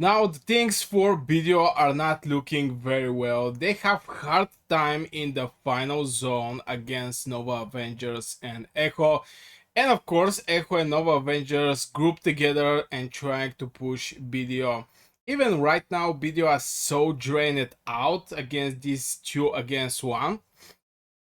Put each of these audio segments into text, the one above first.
Now the things for video are not looking very well. They have hard time in the final zone against Nova Avengers and Echo. And of course, Echo and Nova Avengers group together and trying to push BDO. Even right now, BDO is so drained out against these 2 against 1.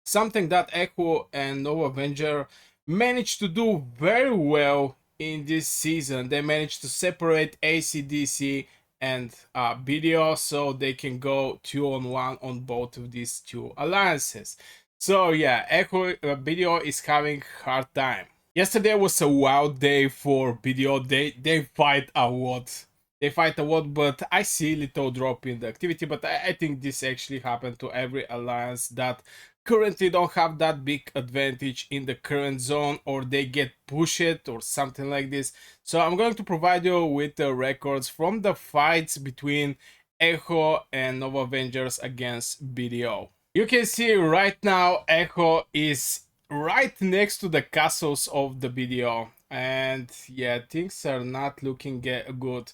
Something that Echo and Nova Avenger managed to do very well in this season. They managed to separate ACDC and BDO so they can go 2-on-1 on both of these 2 alliances. So yeah, Echo BDO is having hard time. Yesterday was a wild day for BDO. They fight a lot. They fight a lot, but I see little drop in the activity. But I think this actually happened to every alliance that currently don't have that big advantage in the current zone, or they get pushed or something like this. So I'm going to provide you with the records from the fights between Echo and Nova Avengers against BDO. You can see right now Echo is right next to the castles of the BDO, and yeah, things are not looking good.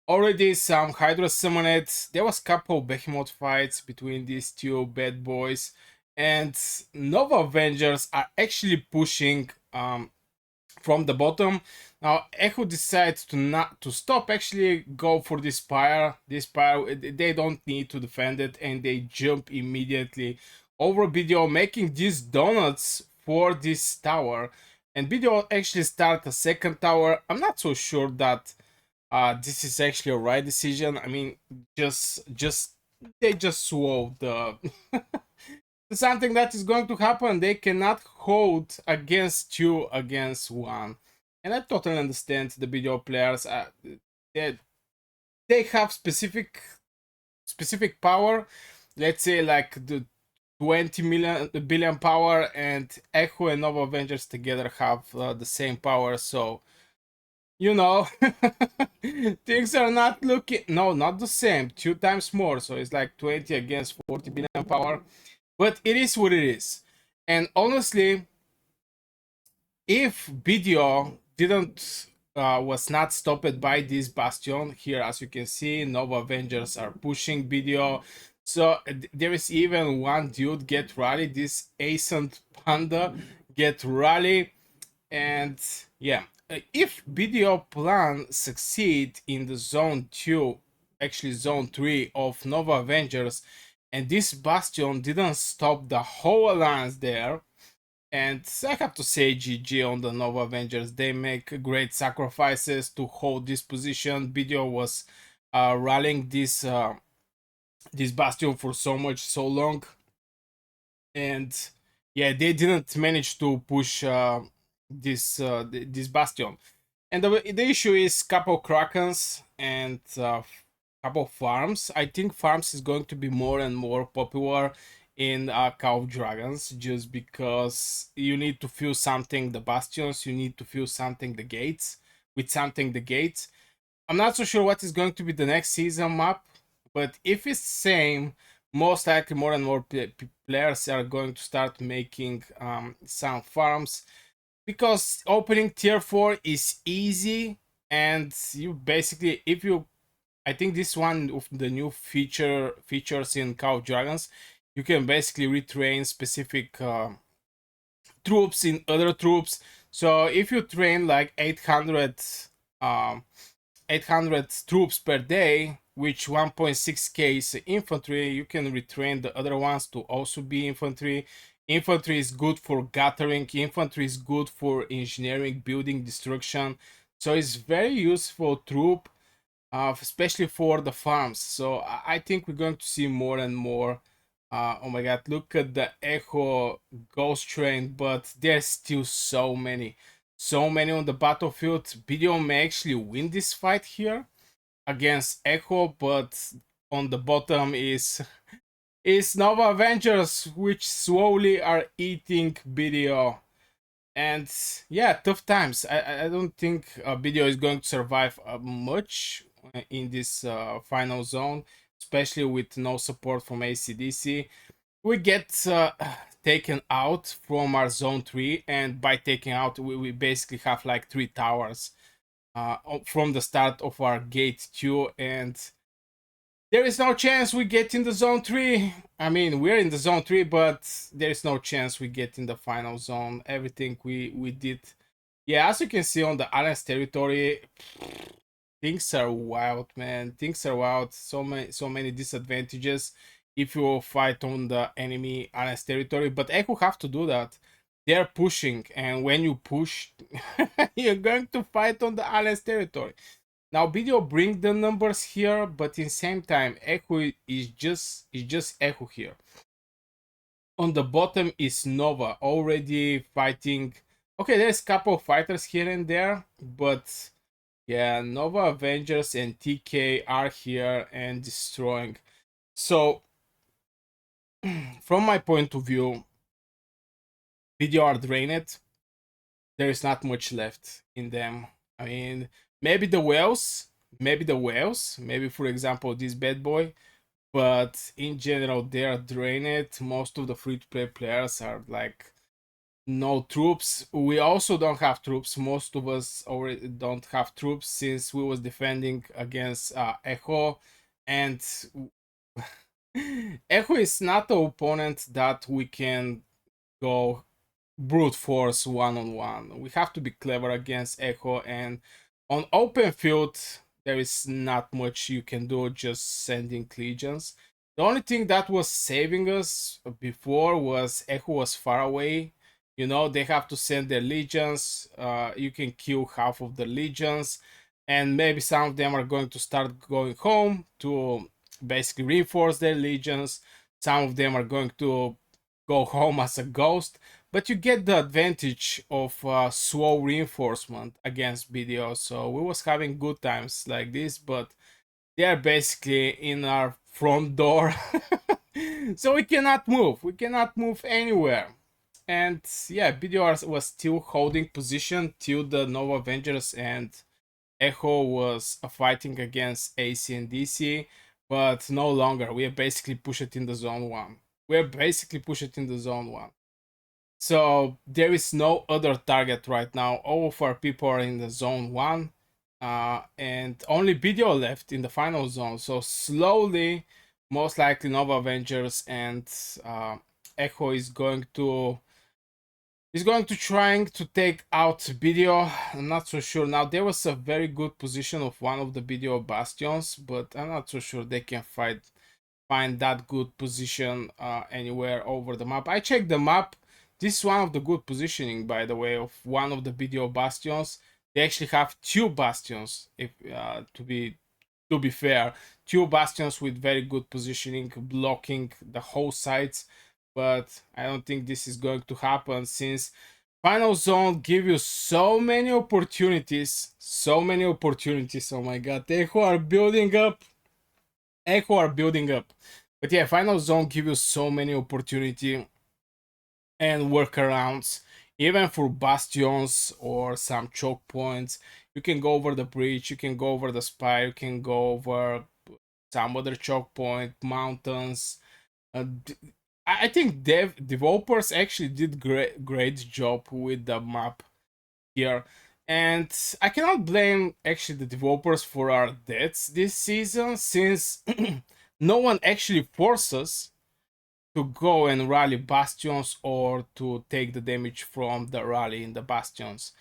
Already some Hydra summoned. There was couple Behemoth fights between these 2 bad boys, and Nova Avengers are actually pushing from the bottom. Now Echo decides to not to stop, actually go for this pyre. This pyre, they don't need to defend it, and they jump immediately over BDO, making these donuts for this tower. And BDO actually start a second tower. I'm not so sure that this is actually a right decision. I mean, just they just swore the something that is going to happen. They cannot hold against 2 against 1, and I totally understand the video players. They, they have specific power. Let's say like the 20 million billion power, and Echo and Nova Avengers together have the same power. So you know, things are not looking, no, not the same, 2 times more. So it's like 20 against 40 billion power, but it is what it is. And honestly, if BDO didn't was not stopped by this bastion here, as you can see, Nova Avengers are pushing BDO. So there is even one dude get rally, this Ascent Panda get rally. And yeah, if BDO plan succeed in the zone 2, actually zone 3 of Nova Avengers, and this bastion didn't stop the whole alliance there, and I have to say GG on the Nova Avengers. They make great sacrifices to hold this position. BDO was rallying this bastion for so long, and yeah, they didn't manage to push this bastion. And the issue is couple Krakens and couple farms. I think farms is going to be more and more popular in Call of Dragons, just because you need to fill something the bastions, you need to fill something the gates, with something the gates. I'm not so sure what is going to be the next season map, but if it's same, most likely more and more players are going to start making some farms, because opening tier 4 is easy. And you basically, if you, I think this one of the new features in Call of Dragons, you can basically retrain specific troops in other troops. So if you train like 800 um 800 troops per day, which 1.6k is infantry, you can retrain the other ones to also be infantry. Infantry is good for gathering, infantry is good for engineering, building, destruction. So it's very useful troop, especially for the farms. So I think we're going to see more and more. Oh my god, look at the Echo Ghost Train, but there's still so many on the battlefield. BDO may actually win this fight here against Echo, but on the bottom is Nova Avengers, which slowly are eating BDO. And yeah, tough times. I don't think BDO is going to survive much in this final zone, especially with no support from ACDC. We get taken out from our zone 3, and by taking out, we basically have like 3 towers. from the start of our gate 2, and there is no chance we get in the zone 3. I mean, we're in the zone 3, but there is no chance we get in the final zone. Everything we did. Yeah, as you can see on the Alliance territory, things are wild, man. Things are wild. So many disadvantages if you fight on the enemy Alliance territory. But Echo have to do that. They're pushing, and when you push, you're going to fight on the Alliance territory. Now video bring the numbers here, but in same time, Echo is just Echo here. On the bottom is Nova already fighting. Okay, there's a couple of fighters here and there, but yeah, Nova Avengers and TK are here and destroying. So from my point of view, video are drained. There is not much left in them. I mean, maybe the whales, maybe for example this bad boy, but in general they are drained. Most of the free-to-play players are like no troops. We also don't have troops. Most of us already don't have troops since we was defending against Echo, and Echo is not the opponent that we can go brute force one-on-one. We have to be clever against Echo, and on open field there is not much you can do, just sending legions. The only thing that was saving us before was Echo was far away. You know, they have to send their legions. You can kill half of the legions, and maybe some of them are going to start going home to basically reinforce their legions. Some of them are going to go home as a ghost, but you get the advantage of slow reinforcement against BDO. So we was having good times like this, but they are basically in our front door. So we cannot move. We cannot move anywhere. And yeah, BDO was still holding position till the Nova Avengers and Echo was fighting against AC and DC, but no longer. We are basically pushed in the zone 1. We're basically pushed in the zone 1. So there is no other target right now. All of our people are in the zone 1, and only BDO left in the final zone. So slowly, most likely Nova Avengers and Echo is going to trying to take out BDO. I'm not so sure. Now there was a very good position of one of the BDO bastions, but I'm not so sure they can find that good position anywhere over the map. I checked the map. This is one of the good positioning, by the way, of one of the BDO bastions. They actually have 2 bastions, if to be fair, 2 bastions with very good positioning, blocking the whole sides. But I don't think this is going to happen since final zone give you so many opportunities. So many opportunities. Oh my god, Echo are building up. Echo are building up. But yeah, final zone give you so many opportunity and workarounds, even for bastions or some choke points. You can go over the bridge, you can go over the spire, you can go over some other choke point, mountains. Uh, I think developers actually did great job with the map here, and I cannot blame actually the developers for our deaths this season since no one actually forces to go and rally bastions or to take the damage from the rally in the bastions.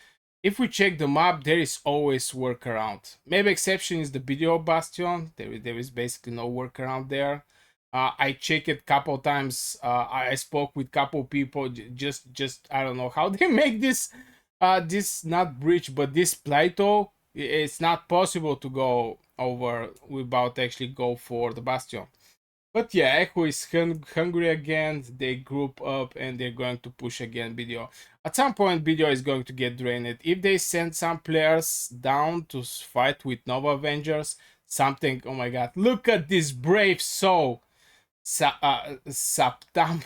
If we check the map, there is always workaround. Maybe exception is the video bastion. There is basically no workaround there. I checked it couple times. I spoke with couple people. Just I don't know how they make this. This not bridge, but this plateau. It's not possible to go over without actually go for the bastion. But yeah, Echo is hungry again. They group up and they're going to push again BDO. At some point, BDO is going to get drained. If they send some players down to fight with Nova Avengers, something. Oh my god, look at this brave soul. Saptam.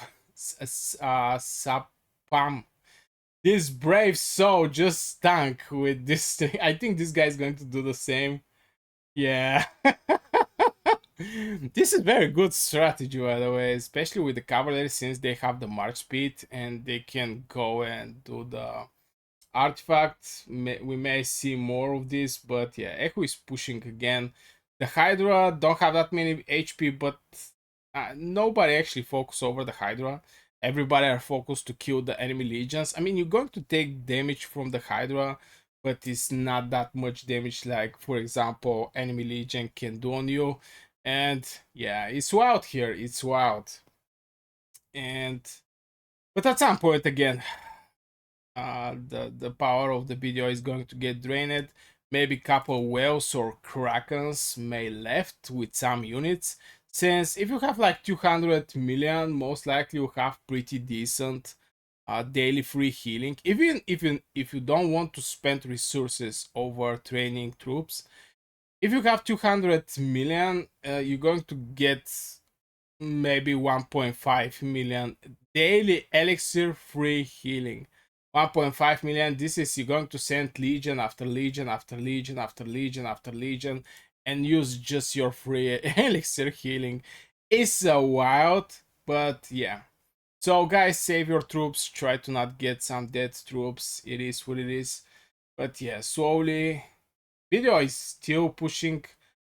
Sapam. This brave soul just stunk with this thing. I think this guy is going to do the same. Yeah. This is very good strategy, by the way, especially with the cavalry since they have the march speed and they can go and do the artifacts, we may see more of this, but yeah, Echo is pushing again. The Hydra don't have that many HP, but nobody actually focus over the Hydra. Everybody are focused to kill the enemy legions. I mean, you're going to take damage from the Hydra, but it's not that much damage like, for example, enemy legion can do on you. And yeah, it's wild here. It's wild. And but at some point again, the power of the video is going to get drained. Maybe couple whales or krakens may left with some units, since if you have like 200 million, most likely you have pretty decent daily free healing. Even if you don't want to spend resources over training troops, if you have 200 million, you're going to get maybe 1.5 million daily elixir free healing. 1.5 million, this is you're going to send legion after legion after legion after legion after legion and use just your free elixir healing. It's wild, but yeah. So guys, save your troops, try to not get some dead troops. It is what it is. But yeah, slowly video is still pushing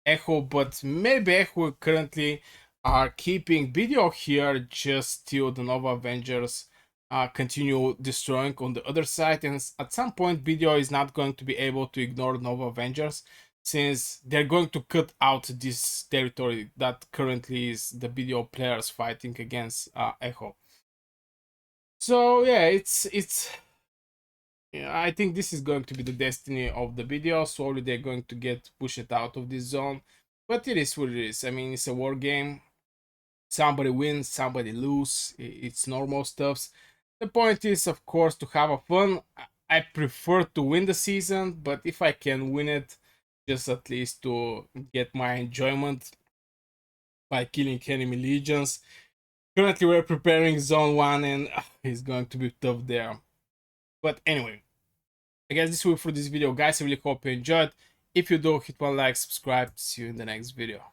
Echo, but maybe Echo currently are keeping video here just till the Nova Avengers continue destroying on the other side, and at some point video is not going to be able to ignore Nova Avengers, since they're going to cut out this territory that currently is the video players fighting against Echo. So yeah, it's yeah, I think this is going to be the destiny of the video. Slowly they're going to get pushed out of this zone. But it is what it is. I mean, it's a war game. Somebody wins, somebody lose. It's normal stuffs. The point is, of course, to have a fun. I prefer to win the season, but if I can win it, just at least to get my enjoyment by killing enemy legions. Currently, we're preparing zone 1, and it's going to be tough there. But anyway, I guess this will be for this video, guys. I really hope you enjoyed. If you do, hit one like, subscribe. See you in the next video.